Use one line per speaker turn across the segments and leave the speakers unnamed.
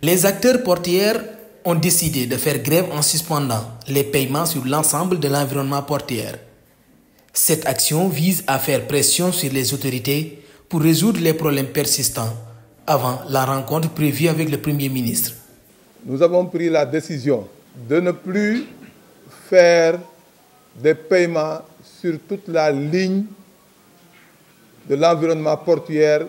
Les acteurs portuaires ont décidé de faire grève en suspendant les paiements sur l'ensemble de l'environnement portuaire. Cette action vise à faire pression sur les autorités pour résoudre les problèmes persistants avant la rencontre prévue avec le Premier ministre.
Nous avons pris la décision de ne plus faire des paiements sur toute la ligne de l'environnement portuaire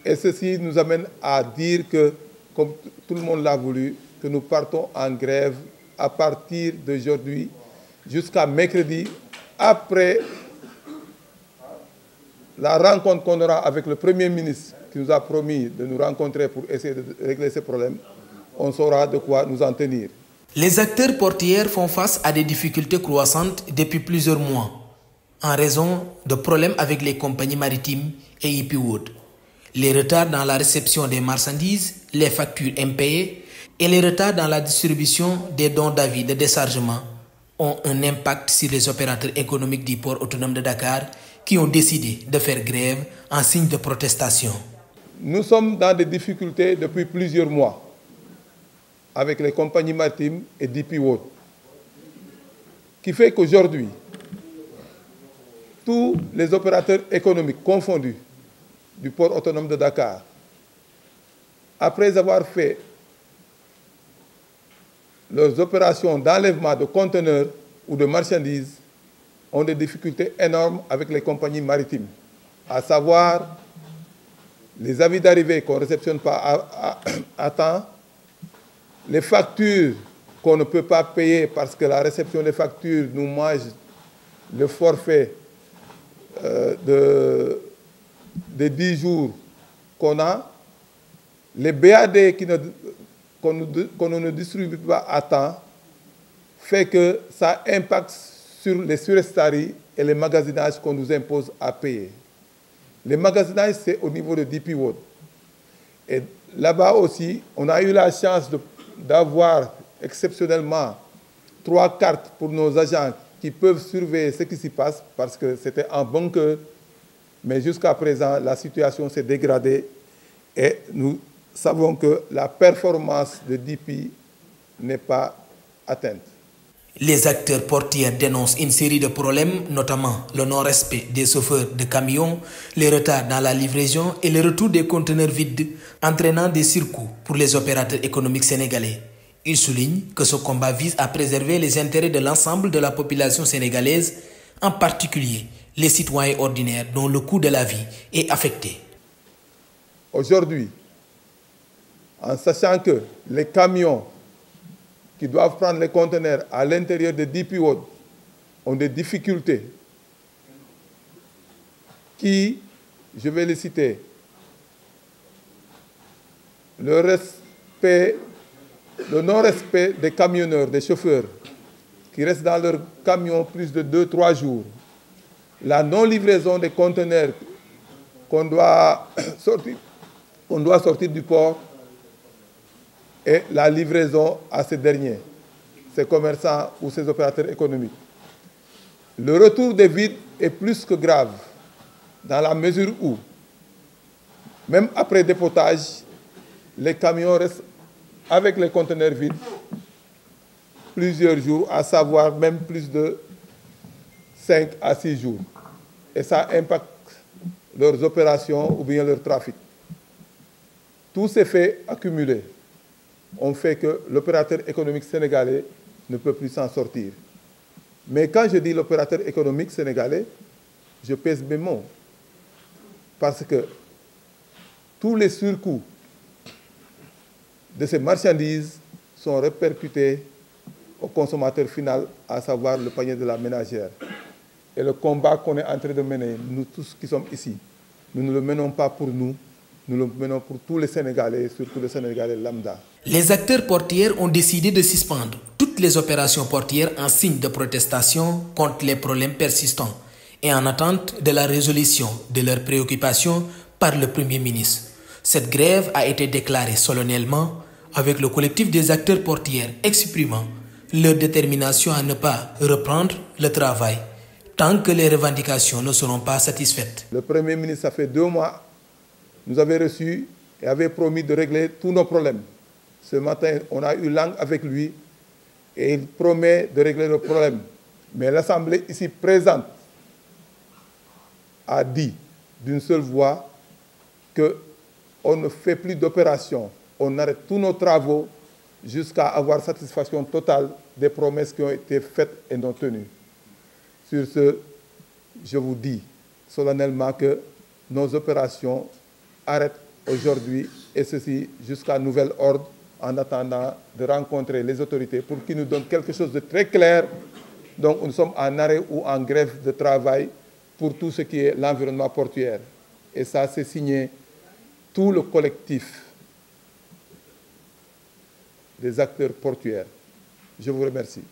et ceci nous amène à dire que, comme tout le monde l'a voulu, que nous partons en grève à partir d'aujourd'hui jusqu'à mercredi, après la rencontre qu'on aura avec le Premier ministre qui nous a promis de nous rencontrer pour essayer de régler ces problèmes. On saura de quoi nous en tenir.
Les acteurs portuaires font face à des difficultés croissantes depuis plusieurs mois en raison de problèmes avec les compagnies maritimes et DP World. Les retards dans la réception des marchandises, les factures impayées et les retards dans la distribution des dons d'avis de déchargement ont un impact sur les opérateurs économiques du port autonome de Dakar qui ont décidé de faire grève en signe de protestation.
Nous sommes dans des difficultés depuis plusieurs mois avec les compagnies maritimes et DP World, qui fait qu'aujourd'hui, tous les opérateurs économiques confondus du port autonome de Dakar, après avoir fait leurs opérations d'enlèvement de conteneurs ou de marchandises, ont des difficultés énormes avec les compagnies maritimes, à savoir les avis d'arrivée qu'on ne réceptionne pas à temps, les factures qu'on ne peut pas payer parce que la réception des factures nous mange le forfait des 10 jours qu'on a, les BAD qu'on ne distribue pas à temps, fait que ça impacte sur les surestaries et les magasinages qu'on nous impose à payer. Les magasinages, c'est au niveau de DP World. Et là-bas aussi, on a eu la chance d'avoir exceptionnellement 3 cartes pour nos agents qui peuvent surveiller ce qui s'y passe parce que c'était en bunker. Mais jusqu'à présent, la situation s'est dégradée et nous savons que la performance de DP n'est pas atteinte.
Les acteurs portuaires dénoncent une série de problèmes, notamment le non-respect des chauffeurs de camions, les retards dans la livraison et le retour des conteneurs vides, entraînant des surcoûts pour les opérateurs économiques sénégalais. Il souligne que ce combat vise à préserver les intérêts de l'ensemble de la population sénégalaise, en particulier les citoyens ordinaires dont le coût de la vie est affecté.
Aujourd'hui, en sachant que les camions qui doivent prendre les conteneurs à l'intérieur de DP World ont des difficultés qui, je vais les citer, le non-respect des camionneurs, des chauffeurs, qui restent dans leur camion plus de 2-3 jours, la non-livraison des conteneurs qu'on doit sortir du port et la livraison à ces derniers, ces commerçants ou ces opérateurs économiques. Le retour des vides est plus que grave, dans la mesure où, même après dépotage, les camions restent avec les conteneurs vides plusieurs jours, à savoir même plus de 5 à 6 jours. Et ça impacte leurs opérations ou bien leur trafic. Tous ces faits accumulés ont fait que l'opérateur économique sénégalais ne peut plus s'en sortir. Mais quand je dis l'opérateur économique sénégalais, je pèse mes mots. Parce que tous les surcoûts de ces marchandises sont répercutés au consommateur final, à savoir le panier de la ménagère. Et le combat qu'on est en train de mener, nous tous qui sommes ici, nous ne le menons pas pour nous, nous le menons pour tous les Sénégalais, surtout les Sénégalais lambda.
Les acteurs portuaires ont décidé de suspendre toutes les opérations portuaires en signe de protestation contre les problèmes persistants et en attente de la résolution de leurs préoccupations par le Premier ministre. Cette grève a été déclarée solennellement avec le collectif des acteurs portuaires exprimant leur détermination à ne pas reprendre le travail tant que les revendications ne seront pas satisfaites.
Le Premier ministre, ça fait 2 mois, nous avait reçu et avait promis de régler tous nos problèmes. Ce matin, on a eu langue avec lui et il promet de régler le problème. Mais l'Assemblée ici présente a dit d'une seule voix qu'on ne fait plus d'opérations, on arrête tous nos travaux jusqu'à avoir satisfaction totale des promesses qui ont été faites et non tenues. Sur ce, je vous dis solennellement que nos opérations arrêtent aujourd'hui, et ceci jusqu'à nouvel ordre, en attendant de rencontrer les autorités pour qu'ils nous donnent quelque chose de très clair. Donc nous sommes en arrêt ou en grève de travail pour tout ce qui est l'environnement portuaire. Et ça, c'est signé tout le collectif des acteurs portuaires. Je vous remercie.